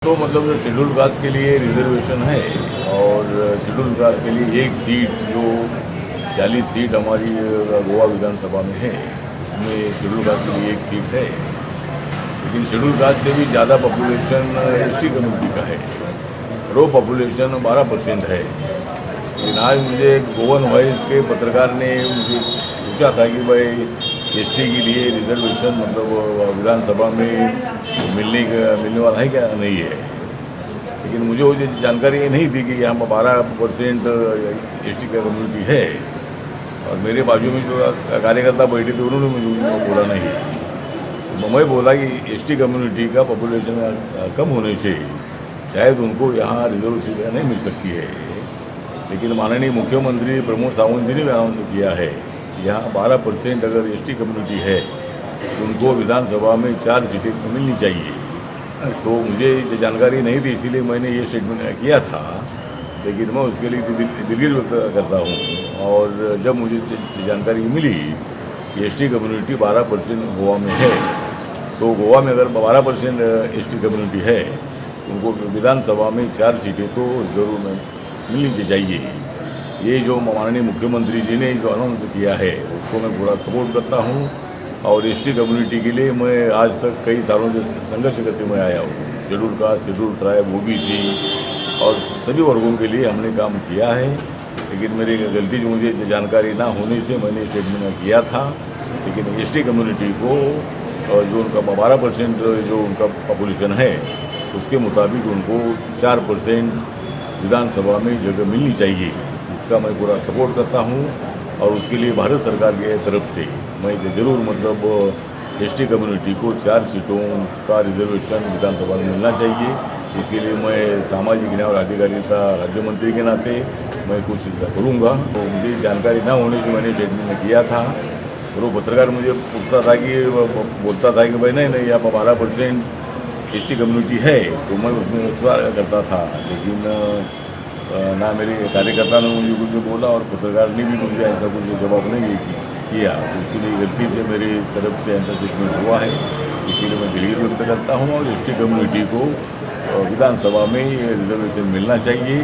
तो मतलब schedule caste के लिए रिजर्वेशन है और शेड्यूल कास्ट के लिए एक सीट जो 40 सीट हमारी गोवा विधानसभा में है, उसमें शेड्यूल कास्ट के लिए एक सीट है। लेकिन शेड्यूल कास्ट से भी ज़्यादा पॉपुलेशन एसटी कम्युनिटी का है। रो पॉपुलेशन 12% है। लेकिन आज मुझे गोवन वॉइस के पत्रकार ने मुझे पूछा था कि भाई एसटी के लिए रिजर्वेशन मतलब विधानसभा में मिलने वाला है क्या, नहीं है। लेकिन मुझे वो जानकारी नहीं थी कि यहाँ पर 12% एसटी का कम्युनिटी है। और मेरे बाजू में जो कार्यकर्ता बैठे थे उन्होंने मुझे बोला नहीं। तो मैं बोला कि एसटी कम्युनिटी का पॉपुलेशन कम होने से शायद उनको यहाँ रिजर्वेशन नहीं मिल सकती है। लेकिन माननीय मुख्यमंत्री प्रमोद सावंत जी ने अनाउंस किया है कि यहाँ 12% अगर एसटी कम्युनिटी है तो उनको विधानसभा में 4 सीटें मिलनी चाहिए। तो मुझे ये जानकारी नहीं थी, इसीलिए मैंने ये स्टेटमेंट किया था। लेकिन मैं उसके लिए दिलगिरी व्यक्त करता हूँ। और जब मुझे जानकारी मिली कि एसटी कम्युनिटी 12% गोवा में है, तो गोवा में अगर 12% एसटी कम्युनिटी है उनको विधानसभा में 4 सीटें तो ज़रूर मिलनी चाहिए। ये जो माननीय मुख्यमंत्री जी ने जो अनाउंस किया है उसको मैं पूरा सपोर्ट करता हूँ। और एसटी कम्युनिटी के लिए मैं आज तक कई सालों से संघर्ष करते हुए आया हूँ। Schedule caste, schedule tribe, OBC और सभी वर्गों के लिए हमने काम किया है। लेकिन मेरी गलती जो मुझे जानकारी ना होने से मैंने स्टेटमेंट किया था। लेकिन एसटी कम्युनिटी को जो उनका 12% जो उनका पॉपुलेशन है उसके मुताबिक उनको 4% विधानसभा में जगह मिलनी चाहिए। इसका मैं पूरा सपोर्ट करता हूँ। और उसके लिए भारत सरकार की तरफ से मैं ज़रूर मतलब एसटी कम्युनिटी को 4 सीटों का रिजर्वेशन विधानसभा में मिलना चाहिए। इसके लिए मैं सामाजिक न्याय और अधिकारिता राज्य मंत्री के नाते मैं कोशिश करूँगा। तो मुझे जानकारी ना होने की मैंने स्टेटमेंट किया था। और वो पत्रकार मुझे पूछता था कि बोलता था कि भाई नहीं यहाँ पर 12% एसटी कम्युनिटी है, तो मैं उसमें सुधार करता था। लेकिन ना मेरे कार्यकर्ता ने मुझे कुछ बोला और पत्रकार ने भी मुझे ऐसा कुछ जवाब नहीं किया। तो इसलिए गलती से मेरी तरफ से ऐसा स्टेटमेंट हुआ है। इसीलिए मैं दिलगिरी व्यक्त करता हूँ। और एसटी कम्युनिटी को विधानसभा में रिजर्वेशन मिलना चाहिए।